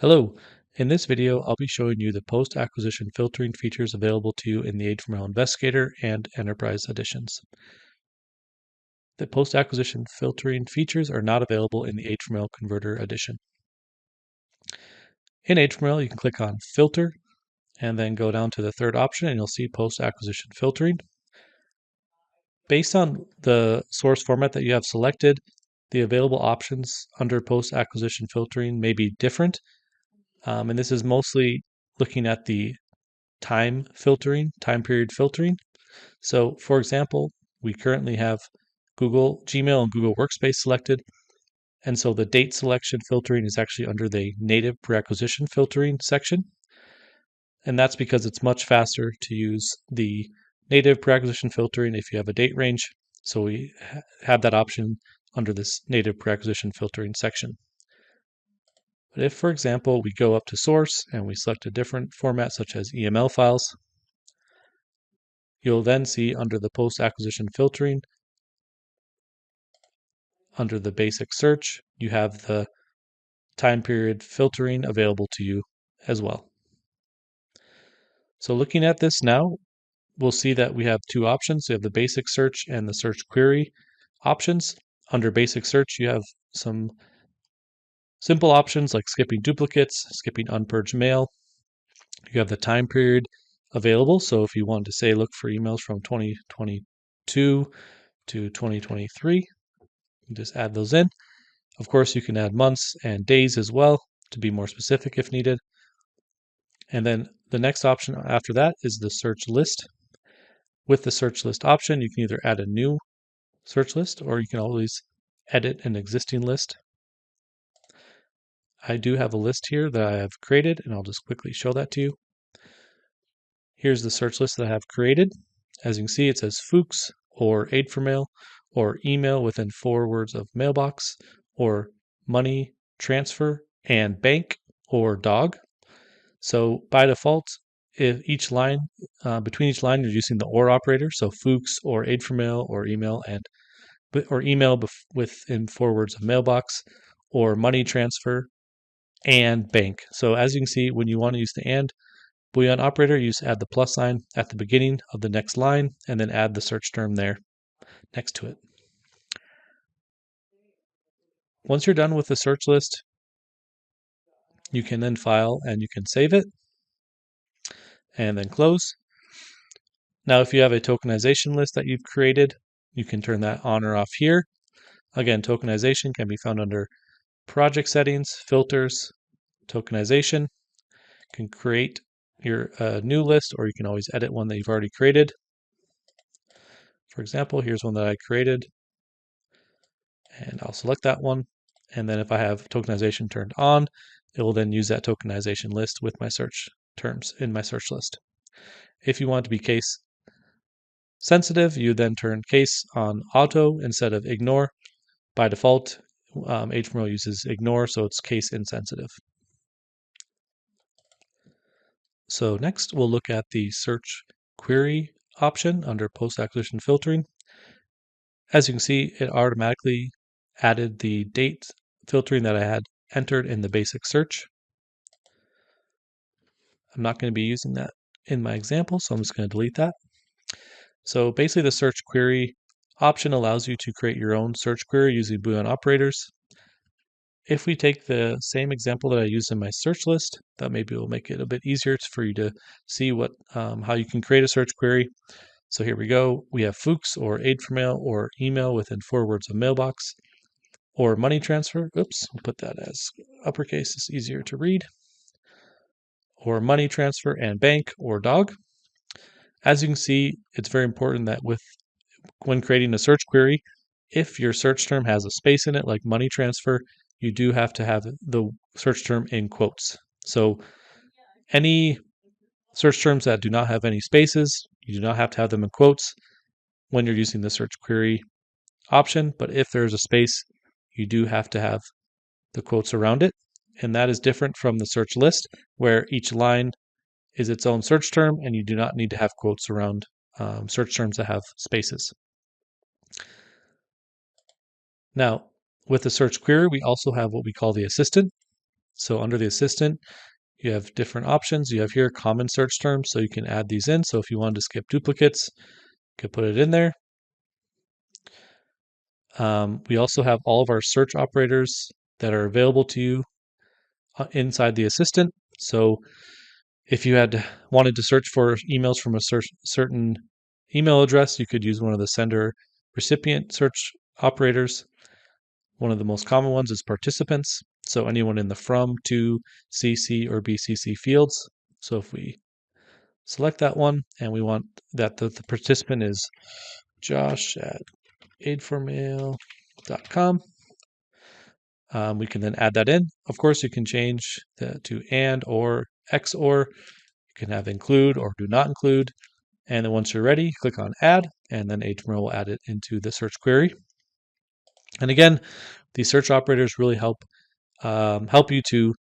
Hello, in this video I'll be showing you the post-acquisition filtering features available to you in the Aid4Mail Investigator and Enterprise editions. The post-acquisition filtering features are not available in the Aid4Mail Converter edition. In Aid4Mail you can click on Filter and then go down to the third option and you'll see post-acquisition filtering. Based on the source format that you have selected, the available options under post-acquisition filtering may be different. And this is mostly looking at the time period filtering. So for example, we currently have Google Gmail and Google Workspace selected. And so the date selection filtering is actually under the native pre-acquisition filtering section. And that's because it's much faster to use the native pre-acquisition filtering if you have a date range. So we have that option under this native pre-acquisition filtering section. But if, for example, we go up to source and we select a different format such as EML files, you'll then see under the post-acquisition filtering, under the basic search, you have the time period filtering available to you as well. So looking at this now, we'll see that we have two options. We have the basic search and the search query options. Under basic search, you have some simple options like skipping duplicates, skipping unpurged mail. You have the time period available. So if you want to say look for emails from 2022 to 2023, you just add those in. Of course, you can add months and days as well to be more specific if needed. And then the next option after that is the search list. With the search list option, you can either add a new search list or you can always edit an existing list. I do have a list here that I have created, and I'll just quickly show that to you. Here's the search list that I have created. As you can see, it says Fuchs or Aid4Mail or email within 4 words of mailbox or money transfer and bank or dog. So by default, if each line, between each line, you're using the or operator. So Fuchs or Aid4Mail or email within 4 words of mailbox or money transfer and bank. So as you can see, when you want to use the and Boolean operator, you just add the plus sign at the beginning of the next line and then add the search term there next to it. Once you're done with the search list, you can then file and you can save it and then close. Now, if you have a tokenization list that you've created, you can turn that on or off here. Again, tokenization can be found under project settings, filters, tokenization. You can create your new list, or you can always edit one that you've already created. For example, here's one that I created, and I'll select that one. And then if I have tokenization turned on, it will then use that tokenization list with my search terms in my search list. If you want to be case sensitive, you then turn case on auto instead of ignore. By default, Aid4Mail uses ignore, so it's case insensitive. So next, we'll look at the search query option under post-acquisition filtering. As you can see, it automatically added the date filtering that I had entered in the basic search. I'm not going to be using that in my example, so I'm just going to delete that. So basically, the search query option allows you to create your own search query using Boolean operators. If we take the same example that I used in my search list, that maybe will make it a bit easier for you to see how you can create a search query. So here we go. We have Fuchs or Aid4Mail or email within 4 words of mailbox or money transfer. Oops, we'll put that as uppercase. It's easier to read. Or money transfer and bank or dog. As you can see, it's very important that when creating a search query, if your search term has a space in it, like money transfer, you do have to have the search term in quotes. So any search terms that do not have any spaces, you do not have to have them in quotes when you're using the search query option. But if there's a space, you do have to have the quotes around it. And that is different from the search list, where each line is its own search term, and you do not need to have quotes around search terms that have spaces. Now, with the search query, we also have what we call the assistant. So under the assistant, you have different options. You have here common search terms, so you can add these in. So if you wanted to skip duplicates, you could put it in there. We also have all of our search operators that are available to you inside the assistant. So if you had wanted to search for emails from a certain email address, you could use one of the sender recipient search operators. One of the most common ones is participants. So anyone in the from, to, CC, or BCC fields. So if we select that one and we want that the participant is Josh at aid4mail.com, we can then add that in. Of course, you can change to and, or, XOR. You can have include or do not include. And then once you're ready, click on add, and then Aid4Mail will add it into the search query. And again, these search operators really help you to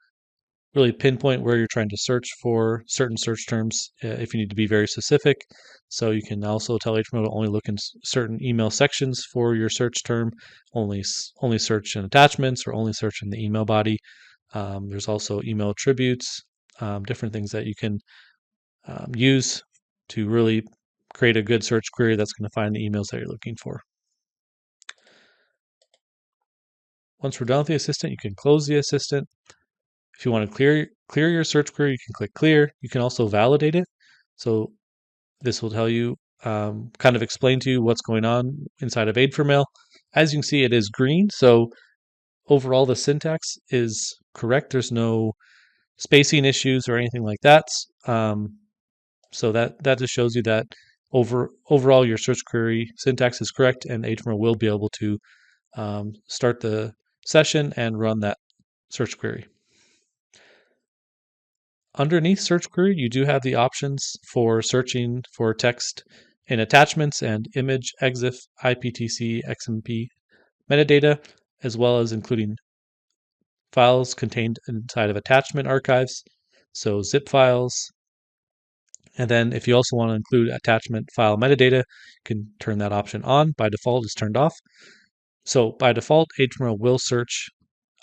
really pinpoint where you're trying to search for certain search terms if you need to be very specific. So you can also tell Aid4Mail to only look in certain email sections for your search term, only search in attachments, or only search in the email body. There's also email attributes, different things that you can use to really create a good search query that's going to find the emails that you're looking for. Once we're done with the assistant, you can close the assistant. If you want to clear your search query, you can click clear. You can also validate it. So this will tell you, kind of explain to you what's going on inside of Aid4Mail. As you can see, it is green. So overall, the syntax is correct. There's no spacing issues or anything like that. So that just shows you that overall your search query syntax is correct, and Aid4Mail will be able to start the session and run that search query. Underneath search query, you do have the options for searching for text in attachments and image, EXIF, IPTC, XMP metadata, as well as including files contained inside of attachment archives, so zip files. And then if you also want to include attachment file metadata, you can turn that option on. By default, it's turned off. So by default, Aid4Mail will search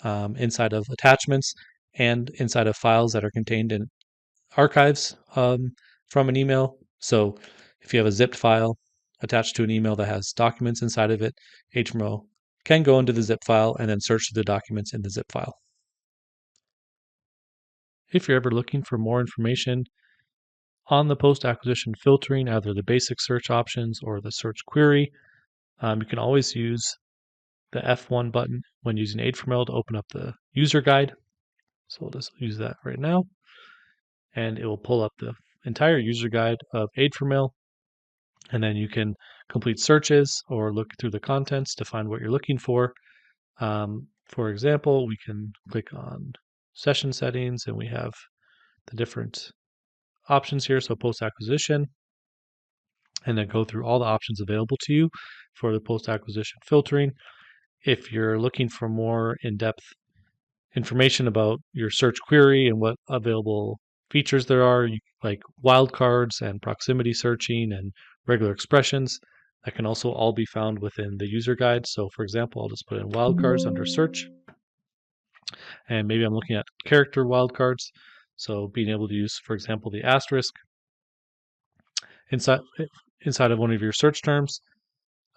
inside of attachments and inside of files that are contained in archives from an email. So if you have a zipped file attached to an email that has documents inside of it, Aid4Mail can go into the zip file and then search the documents in the zip file. If you're ever looking for more information on the post-acquisition filtering, either the basic search options or the search query, you can always use the F1 button when using Aid4Mail to open up the user guide. So we'll just use that right now, and it will pull up the entire user guide of Aid4Mail, and then you can complete searches or look through the contents to find what you're looking for. For example, we can click on session settings, and we have the different options here. So post-acquisition, and then go through all the options available to you for the post-acquisition filtering. If you're looking for more in-depth information about your search query and what available features there are, like wildcards and proximity searching and regular expressions, that can also all be found within the user guide. So for example, I'll just put in wildcards under search, and maybe I'm looking at character wildcards. So being able to use, for example, the asterisk inside of one of your search terms.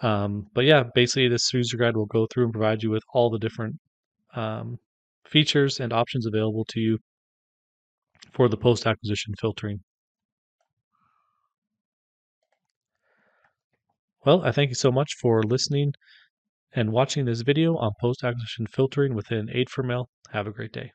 But yeah, basically this user guide will go through and provide you with all the different features and options available to you for the post-acquisition filtering. Well, I thank you so much for listening and watching this video on post-acquisition filtering within Aid4Mail. Have a great day.